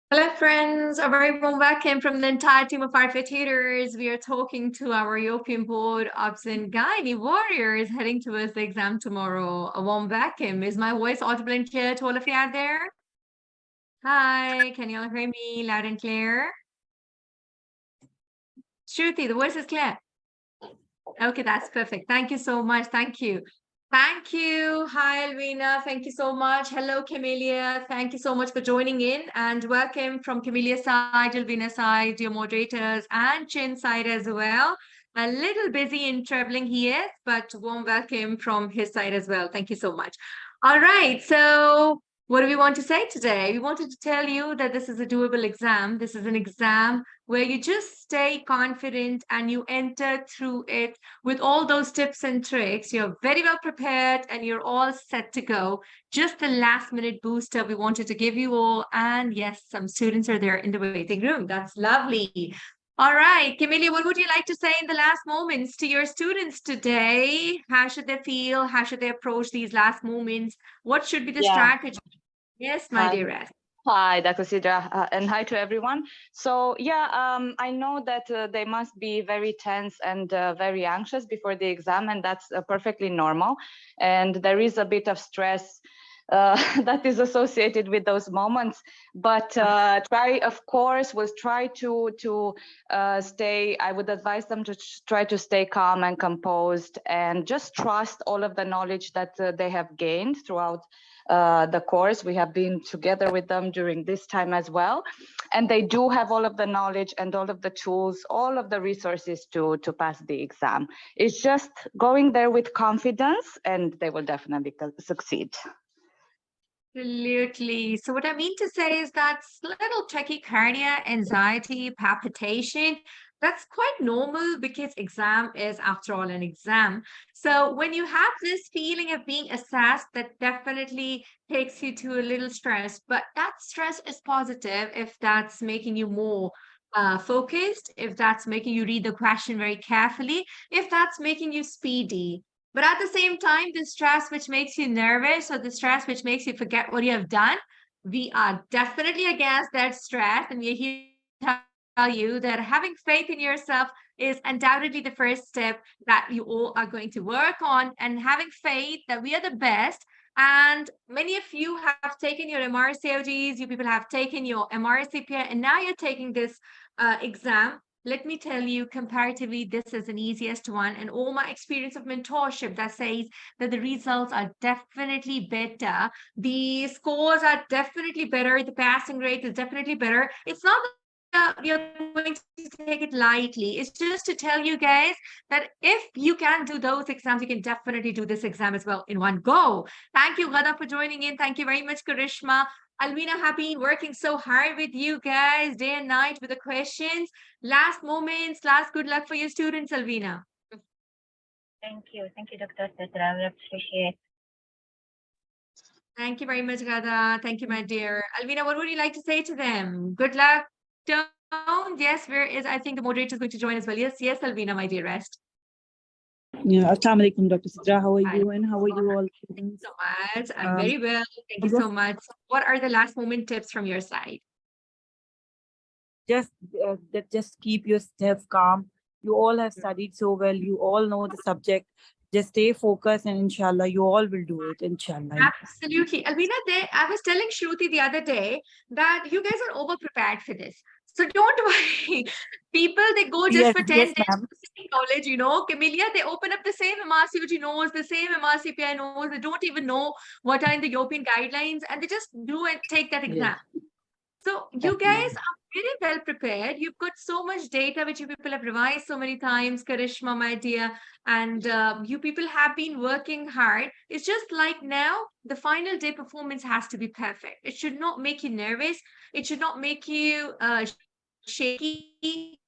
Hello, friends. A very warm welcome from the entire team of our tutors. We are talking to our European board absent gynae warriors heading towards the exam tomorrow. A warm welcome. Is my voice audible and clear to all of you out there? Hi, can you all hear me loud and clear? Shruti, the voice is clear. Okay, that's perfect. Thank you so much. Thank you. Thank you. Hi, Alvina. Thank you so much. Hello, Camellia. Thank you so much for joining in and welcome from Camellia's side, Alvina's side, your moderators, and Chin's side as well. A little busy in traveling he is, but warm welcome from his side as well. Thank you so much. All right. So what do we want to say today? We wanted to tell you that this is a doable exam. This is an exam where you just stay confident and you enter through it with all those tips and tricks. You're very well prepared and you're all set to go. Just the last minute booster we wanted to give you all. And yes, some students are there in the waiting room. That's lovely. All right, Camelia, what would you like to say in the last moments to your students today? How should they feel? How should they approach these last moments? What should be the Yeah. strategy? Yes, my dearest. Hi, Dr. Sidra, and hi to everyone. So I know that they must be very tense and very anxious before the exam, and that's perfectly normal. And there is a bit of stress that is associated with those moments. But of course, was try to stay. I would advise them to try to stay calm and composed, and just trust all of the knowledge that they have gained throughout the course. We have been together with them during this time as well, and they do have all of the knowledge and all of the tools, all of the resources to pass the exam. It's just going there with confidence, and they will definitely succeed. Absolutely. So what I mean to say is that little tachycardia, anxiety, palpitation, that's quite normal because exam is, after all, an exam. So when you have this feeling of being assessed, that definitely takes you to a little stress. But that stress is positive if that's making you more focused, if that's making you read the question very carefully, if that's making you speedy. But at the same time, the stress which makes you nervous or the stress which makes you forget what you have done, we are definitely against that stress. And we're here to tell you that having faith in yourself is undoubtedly the first step that you all are going to work on, and having faith that we are the best. And many of you have taken your MRCOGs, you people have taken your MRCPA, and now you're taking this exam. Let me tell you, comparatively, this is an easiest one. And all my experience of mentorship that says that the results are definitely better. The scores are definitely better. The passing rate is definitely better. It's not that we are going to take it lightly. It's just to tell you guys that if you can do those exams, you can definitely do this exam as well in one go. Thank you, Gada, for joining in. Thank you very much, Karishma. Alvina have been working so hard with you guys day and night with the questions. Last moments, last good luck for your students, Alvina. Thank you, Dr. Sidra. We appreciate. Thank you very much, Gada. Thank you, my dear. Alvina, what would you like to say to them? Good luck. Don't. Yes, where is, I think the moderator is going to join as well. Yes, Alvina, my dearest. Yeah, Assalamu alaikum, Dr. Sidra. How are you? And how are you all? Thank you so much. I'm very well. Thank you so much. What are the last moment tips from your side? Just keep yourself calm. You all have studied so well. You all know the subject. Just stay focused, and inshallah, you all will do it. Inshallah. Absolutely. Alvina, I was telling Shruti the other day that you guys are over prepared for this. So don't worry. People, they go just for 10 days to college, you know. Camellia, they open up the same MRCOG knows, the same MRCPI knows. They don't even know what are in the European guidelines, and they just do and take that exam. So you guys are very well prepared. You've got so much data which you people have revised so many times, Karishma, my dear, and you people have been working hard. It's just like now, the final day performance has to be perfect. It should not make you nervous. It should not make you shaky.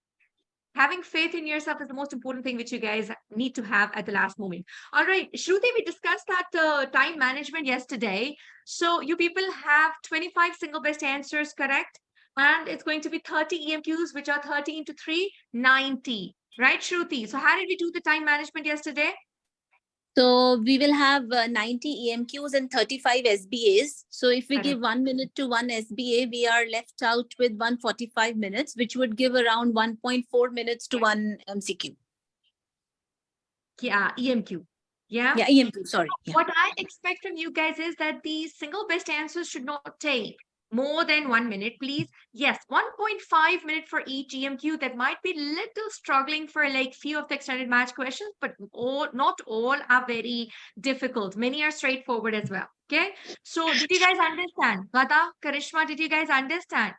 Having faith in yourself is the most important thing which you guys need to have at the last moment. All right, Shruti, we discussed that time management yesterday. So you people have 25 single best answers, correct? And it's going to be 30 EMQs, which are 30 into 3, 90. Right, Shruti? So how did we do the time management yesterday? So we will have 90 EMQs and 35 SBAs. So if we Correct. give 1 minute to one SBA, we are left out with 145 minutes, which would give around 1.4 minutes to one MCQ. Yeah, EMQ. Yeah. Yeah, EMQ, sorry. Yeah. What I expect from you guys is that the single best answers should not take more than 1 minute, please. Yes, 1.5 minute for each EMQ. That might be little struggling for like few of the extended match questions, but not all are very difficult. Many are straightforward as well. Okay. So did you guys understand? Gada, Karishma, did you guys understand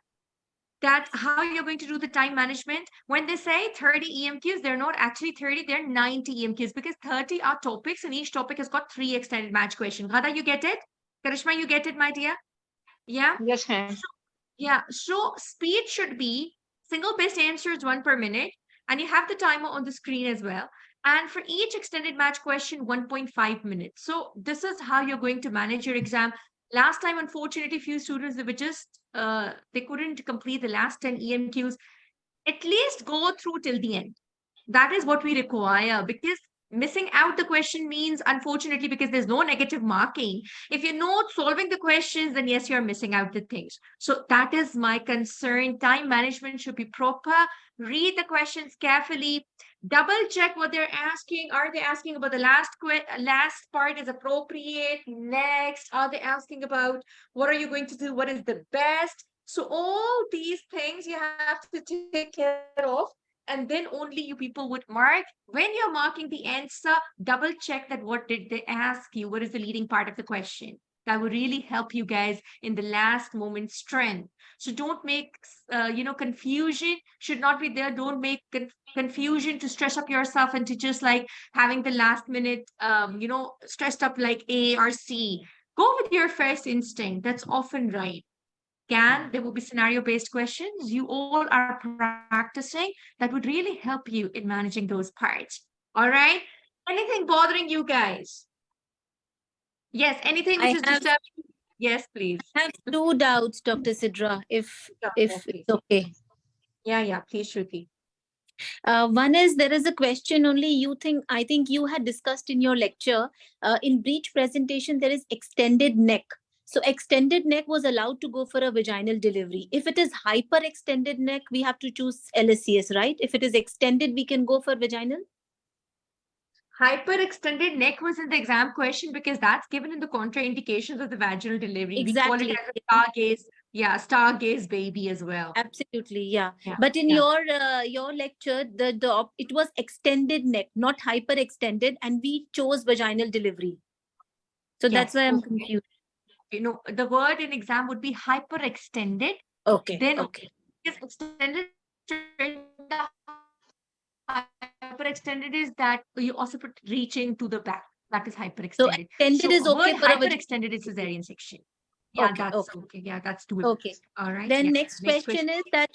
that how you're going to do the time management? When they say 30 EMQs, they're not actually 30, they're 90 EMQs because 30 are topics and each topic has got 3 extended match questions. Gada, you get it? Karishma, you get it, my dear? Yeah? Yes, ma'am. Yeah. So speed should be single best answers 1 per minute. And you have the timer on the screen as well. And for each extended match question, 1.5 minutes. So this is how you're going to manage your exam. Last time, unfortunately, few students, they were just, they couldn't complete the last 10 EMQs. At least go through till the end. That is what we require because missing out the question means, unfortunately, because there's no negative marking. If you're not solving the questions, then yes, you're missing out the things. So that is my concern. Time management should be proper. Read the questions carefully. Double check what they're asking. Are they asking about the last part is appropriate? Next, are they asking about what are you going to do? What is the best? So all these things you have to take care of. And then only you people would mark. When you're marking the answer, double check that what did they ask you? What is the leading part of the question? That would really help you guys in the last moment strength. So don't make, confusion should not be there. Don't make confusion to stress up yourself and to just like having the last minute, stressed up like A or C. Go with your first instinct. That's often right. There will be scenario-based questions. You all are practicing. That would really help you in managing those parts. All right. Anything bothering you guys? Yes. Anything which is disturbing? Yes, please. I have 2 doubts, Dr. Sidra, if please. it's okay. Yeah. Please, Shruti. One is there is a question only I think you had discussed in your lecture. In breech presentation, there is extended neck. So extended neck was allowed to go for a vaginal delivery. If it is hyper-extended neck, we have to choose LSCS, right? If it is extended, we can go for vaginal? Hyper-extended neck was in the exam question because that's given in the contraindications of the vaginal delivery. Exactly. We call it as a stargaze. Yeah, stargaze baby as well. Absolutely, yeah. But in your lecture, it was extended neck, not hyper-extended, and we chose vaginal delivery. So that's why I'm confused. The word in exam would be hyperextended. Okay. Then okay. Is extended. Hyperextended is that you also put reaching to the back. That is hyperextended. So extended is okay for hyperextended is cesarean section. Yeah, okay, that's okay. Yeah, that's doable. Okay. All right. Then next question is that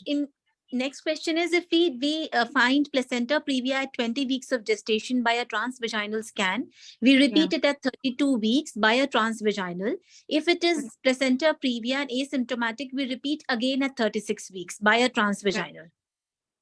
next question is if we find placenta previa at 20 weeks of gestation by a transvaginal scan, we repeat it at 32 weeks by a transvaginal. If it is placenta previa and asymptomatic, we repeat again at 36 weeks by a transvaginal.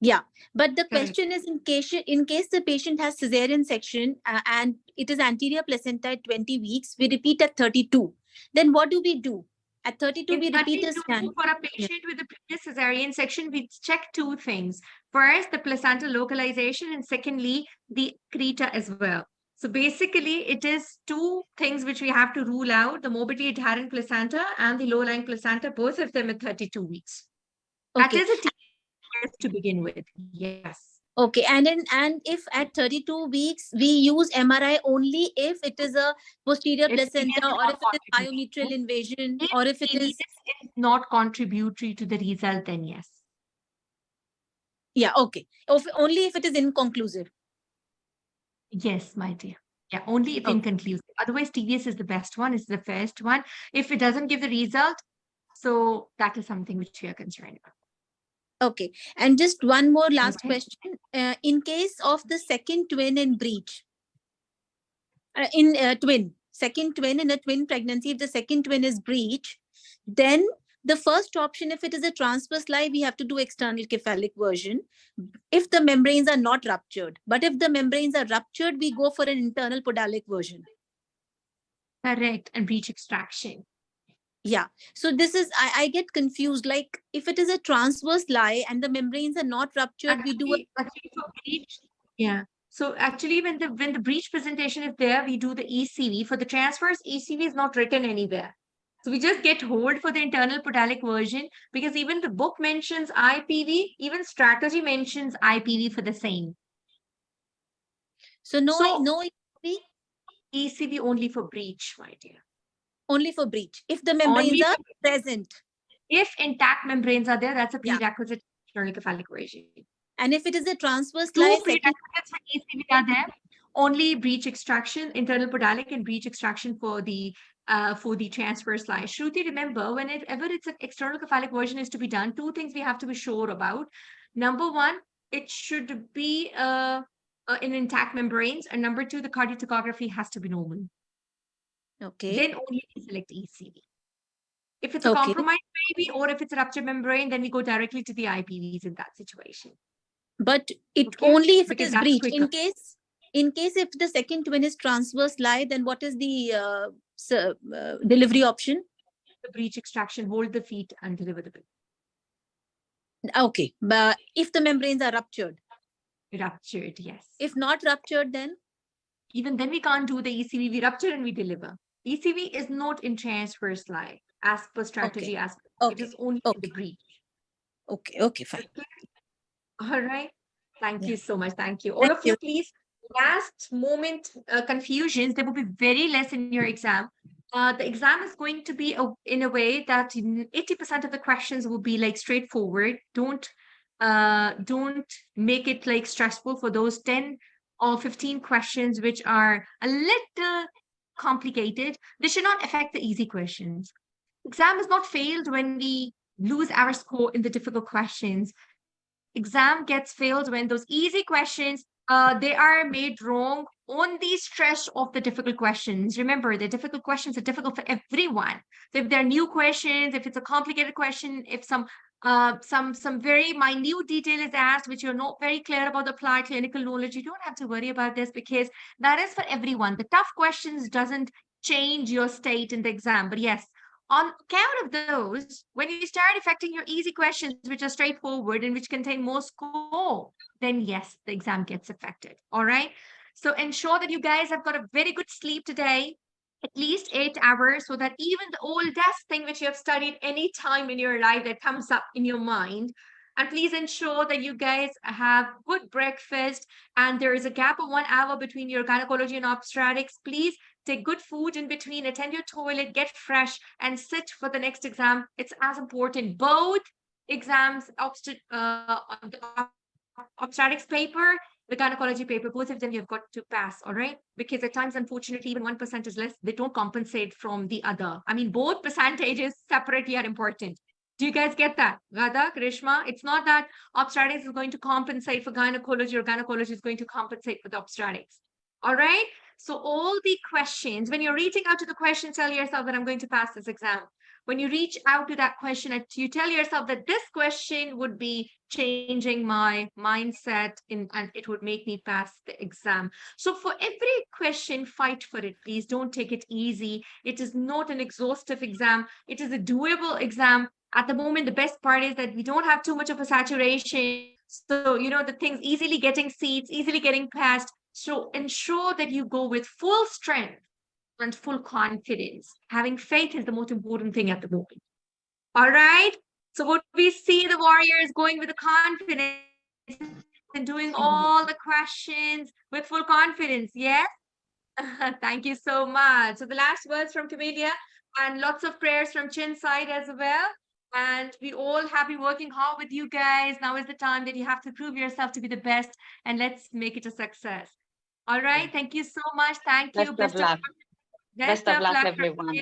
Yeah, but the question is in case the patient has cesarean section and it is anterior placenta at 20 weeks, we repeat at 32. Then what do we do? At 32, we repeat a scan. For a patient with a previous cesarean section, we check 2 things. First, the placenta localization, and secondly, the creta as well. So basically, it is 2 things which we have to rule out: the morbidly adherent placenta and the low-lying placenta, both of them at 32 weeks. That is a test to begin with. Yes. Okay, and if at 32 weeks we use MRI only if it is a posterior placenta or if it is biometrial invasion or if it is not contributory to the result, then yes. Yeah, okay. Only if it is inconclusive. Yes, my dear. Yeah, only if inconclusive. Otherwise, TDS is the best one. It's the first one. If it doesn't give the result, so that is something which we are concerned about. Okay, and just one more last question. In case of the second twin in breech, second twin in a twin pregnancy, if the second twin is breech, then The first option, if it is a transverse lie, we have to do external cephalic version if the membranes are not ruptured. But if the membranes are ruptured, we go for an internal podalic version. Correct. And breech extraction. Yeah. So this is, I get confused. Like if it is a transverse lie and the membranes are not ruptured, we do a Actually for breech, yeah. So actually when the breech presentation is there, we do the ECV. For the transverse, ECV is not written anywhere. So we just get hold for the internal podalic version, because even the book mentions IPV, even strategy mentions IPV for the same. so no So- no ECV, ECV only for breech, my dear. only for breech. If the membranes Only are for- present. If intact membranes are there, that's a Yeah. prerequisite external cephalic version. And if it is a transverse Two lie, prerequisites for ECV are there. Only breech extraction, internal podalic, and breech extraction for the transverse lie. Shruti, remember, whenever it's an external cephalic version is to be done, two things we have to be sure about. Number one, it should be in intact membranes, and number two, the cardiotocography has to be normal. okay. Then only we select ECV. If it's a Okay. compromised baby or if it's a ruptured membrane, then we go directly to the IPVs in that situation. But it Okay, only if it because is that's breech. quicker. In case if the second twin is transverse lie, then what is the delivery option? The breech extraction, hold the feet and deliver the baby. Okay, but if the membranes are ruptured, Ruptured, yes. if not ruptured, then Even then we can't do the ECV, we rupture and we deliver. ECV is not in transverse lie as per strategy aspect. It Okay. is only in the Okay. breech. okay, fine. All right. Thank Yeah. you so much. Thank you. All Thank of you, please, last moment confusions, there will be very less in your exam. The exam is going to be in a way that 80% of the questions will be like straightforward. Don't make it like stressful for those 10 or 15 questions which are a little complicated. They should not affect the easy questions. Exam is not failed when we lose our score in the difficult questions. Exam gets failed when those easy questions they are made wrong on the stress of the difficult questions. Remember, the difficult questions are difficult for everyone. So if they're new questions, if it's a complicated question, if some very minute detail is asked which you're not very clear about the applied clinical knowledge, you don't have to worry about this, because that is for everyone. The tough questions doesn't change your state in the exam. But yes, on account of those, when you start affecting your easy questions, which are straightforward and which contain more score, then yes, the exam gets affected. All right. So ensure that you guys have got a very good sleep today, at least 8 hours, so that even the oldest thing which you have studied any time in your life that comes up in your mind. And please ensure that you guys have good breakfast and there is a gap of 1 hour between your gynecology and obstetrics. Please take good food in between, attend your toilet, get fresh, and sit for the next exam. It's as important. Both exams, obstetrics paper, the gynecology paper, both of them you've got to pass, all right? Because at times, unfortunately, even 1% is less, they don't compensate from the other. I mean, both percentages separately are important. Do you guys get that? Radha, Krishma, it's not that obstetrics is going to compensate for gynecology or gynecology is going to compensate for the obstetrics. All right? So all the questions, when you're reaching out to the question, tell yourself that I'm going to pass this exam. When you reach out to that question, you tell yourself that this question would be changing my mindset and it would make me pass the exam. So for every question, fight for it, please. Don't take it easy. It is not an exhaustive exam. It is a doable exam. At the moment, the best part is that we don't have too much of a saturation. So, the things easily getting seats, easily getting passed. So ensure that you go with full strength and full confidence. Having faith is the most important thing at the moment. All right. So what we see the warriors going with the confidence and doing all the questions with full confidence. Yes. Thank you so much. So the last words from Camellia and lots of prayers from Chin side as well. And we all have been working hard with you guys. Now is the time that you have to prove yourself to be the best, and let's make it a success. All right. Thank you so much. Thank you. Best of luck. Best of luck, everyone.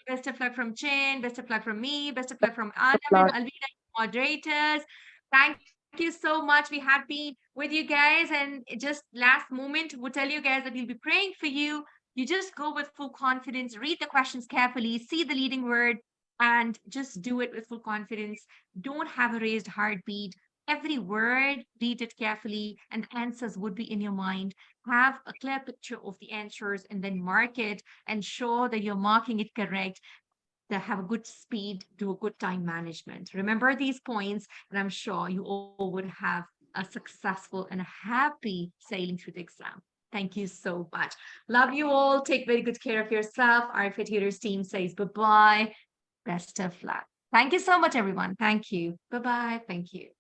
Best of luck from Chin. Best of luck from me. Best of luck from Adam and Alvina, moderators. Thank you so much. We have been with you guys, and just last moment, we'll tell you guys that we'll be praying for you. You just go with full confidence, read the questions carefully, see the leading word, and just do it with full confidence. Don't have a raised heartbeat. Every word, read it carefully, and answers would be in your mind. Have a clear picture of the answers and then mark it, and show that you're marking it correct. That have a good speed, do a good time management. Remember these points, and I'm sure you all would have a successful and a happy sailing through the exam. Thank you so much. Love you all. Take very good care of yourself. Our Tutors team says bye-bye. Best of luck. Thank you so much, everyone. Thank you. Bye-bye. Thank you.